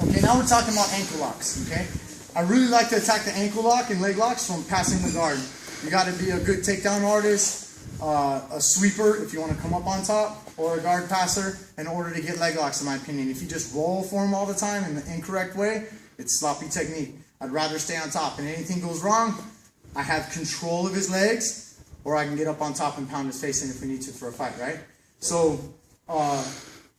Okay, now we're talking about ankle locks, okay? I really like to attack the ankle lock and leg locks from passing the guard. You got to be a good takedown artist, a sweeper if you want to come up on top, or a guard passer in order to get leg locks, in my opinion. If you just roll for them all the time in the incorrect way, it's sloppy technique. I'd rather stay on top, and anything goes wrong, I have control of his legs, or I can get up on top and pound his face in if we need to for a fight, right? So,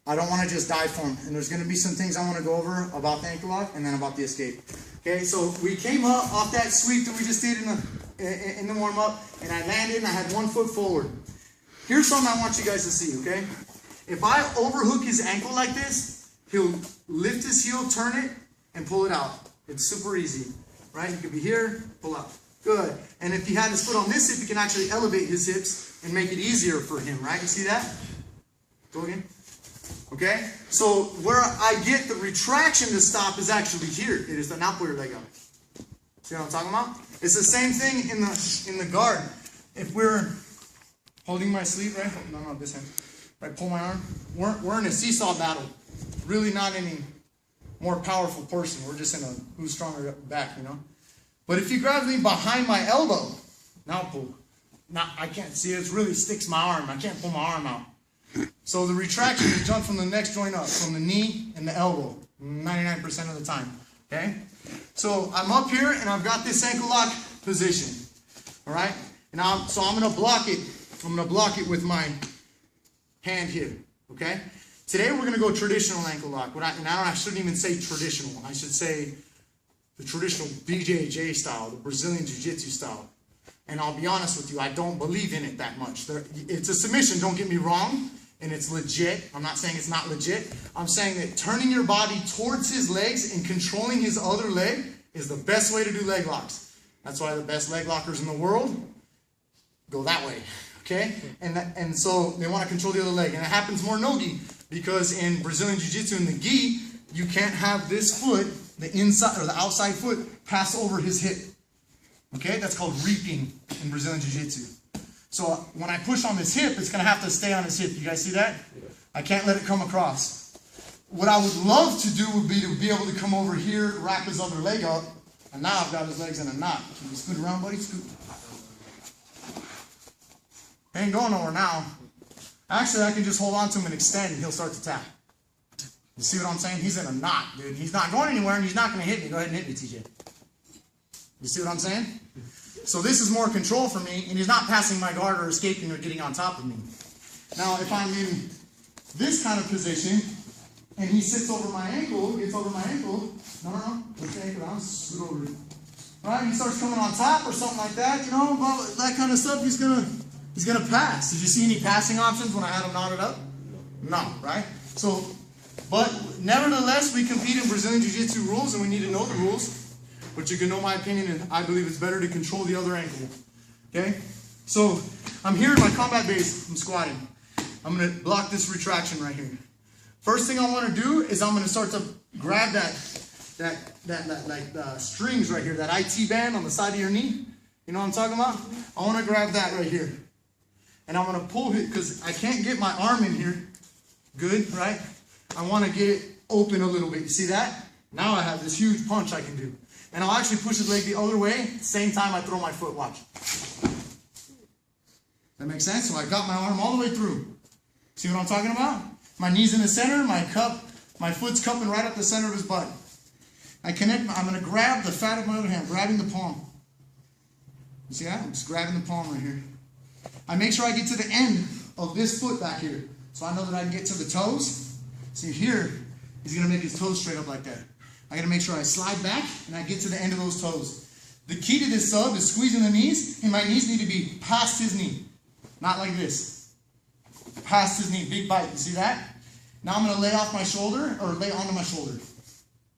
I don't want to just dive for him. And there's going to be some things I want to go over about the ankle lock and then about the escape. Okay, so we came up off that sweep that we just did in the warm-up, and I landed and I had 1 foot forward. Here's something I want you guys to see, okay? If I overhook his ankle like this, he'll lift his heel, turn it, and pull it out. It's super easy, right? He could be here, pull out. Good. And if he had his foot on this hip, he can actually elevate his hips and make it easier for him, right? You see that? Go again. Okay? So where I get the retraction to stop is actually here. It is the now pull your leg up. See what I'm talking about? It's the same thing in the guard. If we're holding my sleeve, right? No, this hand. Right, pull my arm. We're in a seesaw battle. Really not any more powerful person. We're just in a who's stronger back, you know? But if you grab me behind my elbow, now pull. Now I can't see it. It really sticks my arm. I can't pull my arm out. So the retraction is jump from the next joint up, from the knee and the elbow, 99% of the time. Okay? So I'm up here and I've got this ankle lock position. All right? And so I'm going to block it. I'm going to block it with my hand here. Okay? Today we're going to go traditional ankle lock. I shouldn't even say traditional. I should say the traditional BJJ style, the Brazilian Jiu-Jitsu style. And I'll be honest with you, I don't believe in it that much. It's a submission, don't get me wrong, and it's legit. I'm not saying it's not legit. I'm saying that turning your body towards his legs and controlling his other leg is the best way to do leg locks. That's why the best leg lockers in the world go that way, okay? And so they want to control the other leg. And it happens more no-gi, because in Brazilian Jiu-Jitsu, in the gi, you can't have this foot, the inside or the outside foot, pass over his hip. Okay, that's called reaping in Brazilian Jiu-Jitsu. So when I push on this hip, it's going to have to stay on his hip. You guys see that? I can't let it come across. What I would love to do would be to be able to come over here, wrap his other leg up, and now I've got his legs in a knot. Can you scoot around, buddy? Scoot. He ain't going nowhere now. Actually, I can just hold on to him and extend, and he'll start to tap. You see what I'm saying? He's in a knot, dude. He's not going anywhere, and he's not going to hit me. Go ahead and hit me, TJ. You see what I'm saying? So this is more control for me, and he's not passing my guard or escaping or getting on top of me. Now, if I'm in this kind of position, and he sits over my ankle, gets over my ankle, no, let's the ankle down, scoot over. Right? He starts coming on top or something like that, you know, that kind of stuff, he's gonna pass. Did you see any passing options when I had him knotted up? No, right? So, but nevertheless, we compete in Brazilian Jiu-Jitsu rules, and we need to know the rules. But you can know my opinion, and I believe it's better to control the other ankle. Okay? So, I'm here in my combat base. I'm squatting. I'm going to block this retraction right here. First thing I want to do is I'm going to start to grab that strings right here, that IT band on the side of your knee. You know what I'm talking about? I want to grab that right here. And I'm going to pull it, because I can't get my arm in here. Good, right? I want to get it open a little bit. You see that? Now I have this huge punch I can do. And I'll actually push his leg the other way, same time I throw my foot, watch. That makes sense? So I got my arm all the way through. See what I'm talking about? My knee's in the center, my foot's cupping right up the center of his butt. I'm going to grab the fat of my other hand, grabbing the palm. You see that? I'm just grabbing the palm right here. I make sure I get to the end of this foot back here, so I know that I can get to the toes. See here, he's going to make his toes straight up like that. I got to make sure I slide back and I get to the end of those toes. The key to this sub is squeezing the knees, and my knees need to be past his knee. Not like this. Past his knee, big bite. You see that? Now I'm going to lay off my shoulder, or lay onto my shoulder.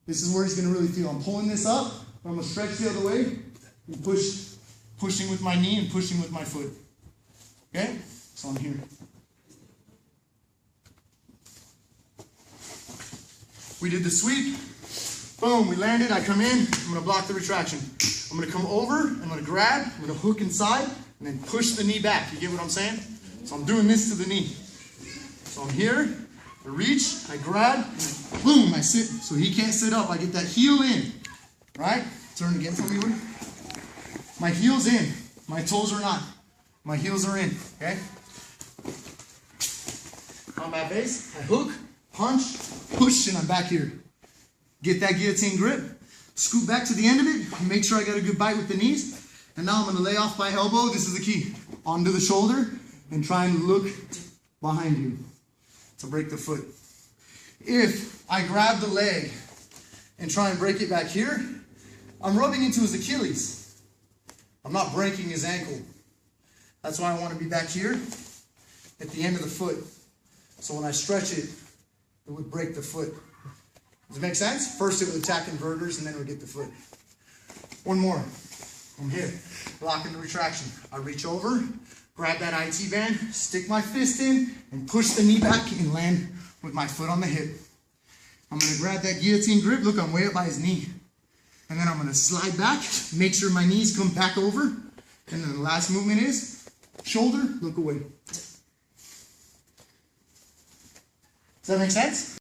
This is where he's going to really feel. I'm pulling this up, but I'm going to stretch the other way and pushing with my knee and pushing with my foot. Okay? So I'm here. We did the sweep. Boom, we landed, I come in, I'm going to block the retraction. I'm going to come over, I'm going to grab, I'm going to hook inside, and then push the knee back. You get what I'm saying? So I'm doing this to the knee. So I'm here, I reach, I grab, and boom, I sit. So he can't sit up. I get that heel in, right? Turn again for me, Woody. My heel's in. My toes are not. My heels are in, okay? Combat base, I hook, punch, push, and I'm back here. Get that guillotine grip, scoot back to the end of it, make sure I got a good bite with the knees, and now I'm gonna lay off my elbow, this is the key, onto the shoulder, and try and look behind you to break the foot. If I grab the leg and try and break it back here, I'm rubbing into his Achilles. I'm not breaking his ankle. That's why I want to be back here at the end of the foot. So when I stretch it, it would break the foot. Does it make sense? First it would attack inverters and then it would get the foot. One more. I'm here. Lock into retraction. I reach over, grab that IT band, stick my fist in, and push the knee back and land with my foot on the hip. I'm going to grab that guillotine grip. Look, I'm way up by his knee. And then I'm going to slide back, make sure my knees come back over. And then the last movement is shoulder, look away. Does that make sense?